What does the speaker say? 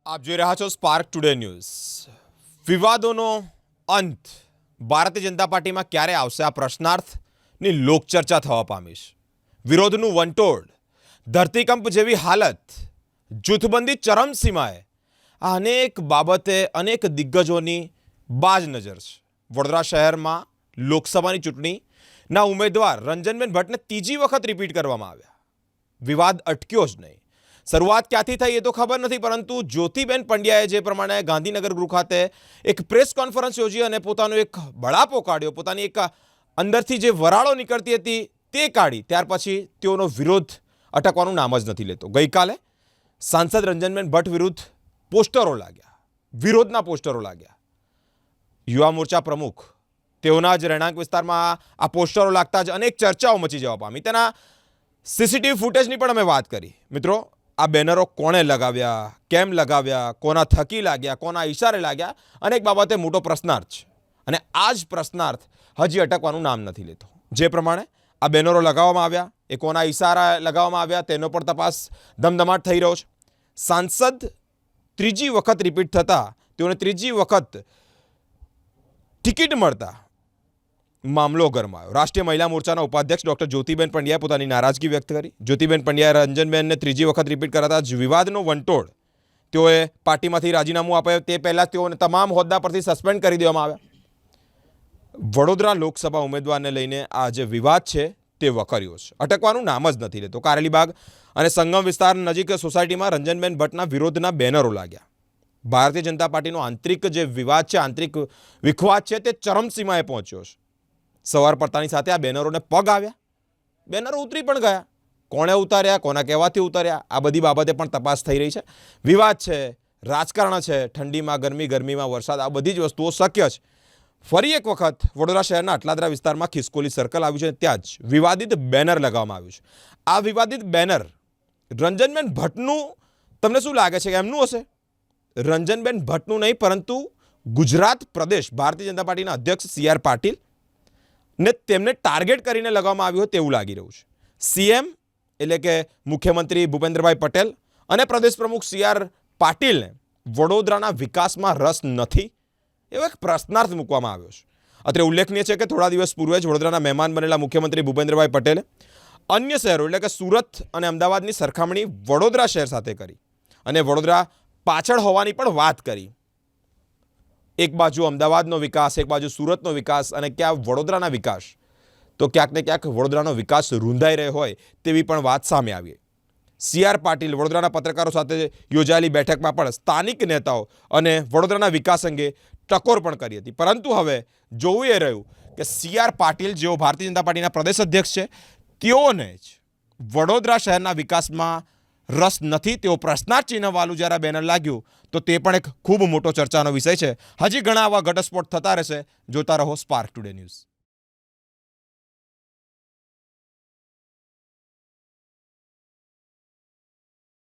આપ જોઈ રહ્યા છો સ્પાર્ક ટુડે ન્યૂઝ। વિવાદોનો અંત ભારતીય જનતા પાર્ટીમાં ક્યારે આવશે, આ પ્રશ્નાર્થની લોકચર્ચા થવા પામી છે। વિરોધનું વંટોળ, ધરતીકંપ જેવી હાલત, જૂથબંધી ચરમસીમાએ, આ અનેક બાબતે અનેક દિગ્ગજોની બાજ નજર છે। વડોદરા શહેરમાં લોકસભાની ચૂંટણીના ઉમેદવાર રંજનબેન ભટ્ટને ત્રીજી વખત રિપીટ કરવામાં આવ્યા। વિવાદ અટક્યો જ નહીં। શરૂઆત ક્યાંથી થઈ એ તો ખબર નથી, પરંતુ જ્યોતિબેન પંડ્યાએ જે પ્રમાણે ગાંધીનગર ગૃહ ખાતે એક પ્રેસ કોન્ફરન્સ યોજી અને પોતાનો એક બળાપો કાઢ્યો, પોતાની એક અંદરથી જે વરાળો નીકળતી હતી તે કાઢી, ત્યાર પછી તેઓનો વિરોધ અટકવાનું નામ જ નથી લેતો। ગઈકાલે સાંસદ રંજનબેન ભટ્ટ વિરુદ્ધ પોસ્ટરો લાગ્યા, વિરોધના પોસ્ટરો લાગ્યા। યુવા મોરચા પ્રમુખ તેઓના જ રહેણાંક વિસ્તારમાં આ પોસ્ટરો લાગતા જ અનેક ચર્ચાઓ મચી જવા પામી। તેના સીસીટીવી ફૂટેજની પણ અમે વાત કરી। મિત્રો, આ બેનરો કોણે લગાવ્યા, કેમ લગાવ્યા, કોના થકી લાગ્યા, કોના ઈશારે લાગ્યા, અનેક બાબતે મોટો પ્રશ્નાર્થ છે અને આ જ પ્રશ્નાર્થ હજી અટકવાનું નામ નથી લેતો। જે પ્રમાણે આ બેનરો લગાવવામાં આવ્યા, એ કોના ઈશારા લગાવવામાં આવ્યા તેનો પણ તપાસ ધમધમાટ થઈ રહ્યો છે। સાંસદ ત્રીજી વખત રિપીટ થતા તેઓને ત્રીજી વખત ટિકિટ મળતા મામલો ગરમાયો। રાષ્ટ્રીય મહિલા મોરચાના ઉપાધ્યક્ષ ડૉક્ટર જ્યોતિબેન પંડ્યાએ પોતાની નારાજગી વ્યક્ત કરી। જ્યોતિબેન પંડ્યાએ રંજનબેનને ત્રીજી વખત રિપીટ કરાતા જ વિવાદનો વંટોળ, તેઓએ પાર્ટીમાંથી રાજીનામું આપ્યું તે પહેલાં તેઓને તમામ હોદ્દા પરથી સસ્પેન્ડ કરી દેવામાં આવ્યા। વડોદરા લોકસભા ઉમેદવારને લઈને આ જે વિવાદ છે તે વકર્યો છે, અટકવાનું નામ જ નથી લેતો। કારેલીબાગ અને સંગમ વિસ્તાર નજીક સોસાયટીમાં રંજનબેન ભટ્ટના વિરોધના બેનરો લાગ્યા। ભારતીય જનતા પાર્ટીનો આંતરિક જે વિવાદ છે, આંતરિક વિખવાદ છે, તે ચરમસીમાએ પહોંચ્યો છે। સવાર પડતાની સાથે આ બેનરોને પગ આવ્યા, બેનરો ઉતરી પણ ગયા। કોણે ઉતાર્યા, કોના કહેવાથી ઉતાર્યા, આ બધી બાબતે પણ તપાસ થઈ રહી છે। વિવાદ છે, રાજકારણ છે, ઠંડીમાં ગરમી, ગરમીમાં વરસાદ, આ બધી જ વસ્તુઓ શક્ય છે। ફરી એક વખત વડોદરા શહેરના અટલાદરા વિસ્તારમાં ખિસકોલી સર્કલ આવ્યું છે, ત્યાં જ વિવાદિત બેનર લગાવવામાં આવ્યું છે। આ વિવાદિત બેનર રંજનબેન ભટ્ટનું તમને શું લાગે છે કે એમનું હશે? રંજનબેન ભટ્ટનું નહીં, પરંતુ ગુજરાત પ્રદેશ ભારતીય જનતા પાર્ટીના અધ્યક્ષ CR પાટીલ ને તેમને ટાર્ગેટ કરીને લગાવવામાં આવ્યું હોય તેવું લાગી રહ્યું છે। CM એટલે કે મુખ્યમંત્રી ભૂપેન્દ્રભાઈ પટેલ અને પ્રદેશ પ્રમુખ CR પાટીલને વડોદરાના વિકાસમાં રસ નથી, એવો એક પ્રશ્નાર્થ મૂકવામાં આવ્યો છે। અત્રે ઉલ્લેખનીય છે કે થોડા દિવસ પૂર્વે જ વડોદરાના મહેમાન બનેલા મુખ્યમંત્રી ભૂપેન્દ્રભાઈ પટેલે અન્ય શહેરો એટલે કે સુરત અને અમદાવાદની સરખામણી વડોદરા શહેર સાથે કરી અને વડોદરા પાછળ હોવાની પણ વાત કરી। એક બાજુ અમદાવાદનો વિકાસ, એક બાજુ સુરતનો વિકાસ અને ક્યાં વડોદરાના વિકાસ, તો ક્યાંક ને ક્યાંક વડોદરાનો વિકાસ રૂંધાઈ રહ્યો હોય તેવી પણ વાત સામે આવી। CR પાટીલ વડોદરાના પત્રકારો સાથે યોજાયેલી બેઠકમાં પણ સ્થાનિક નેતાઓ અને વડોદરાના વિકાસ અંગે ટકોર પણ કરી હતી, પરંતુ હવે જોવું એ રહ્યું કે CR પાટીલ જેઓ ભારતીય જનતા પાર્ટીના પ્રદેશ અધ્યક્ષ છે, તેઓને જ વડોદરા શહેરના વિકાસમાં રસ નથી, તેઓ પ્રશ્નાર્થ ચિહ્નવાળું જ્યારે બેનર લાગ્યું તો તે પણ એક ખૂબ મોટો ચર્ચાનો વિષય છે। હજી ઘણા આવા ઘટસ્ફોટ થતા રહેશે। જોતા રહો સ્પાર્ક ટુડે ન્યૂઝ।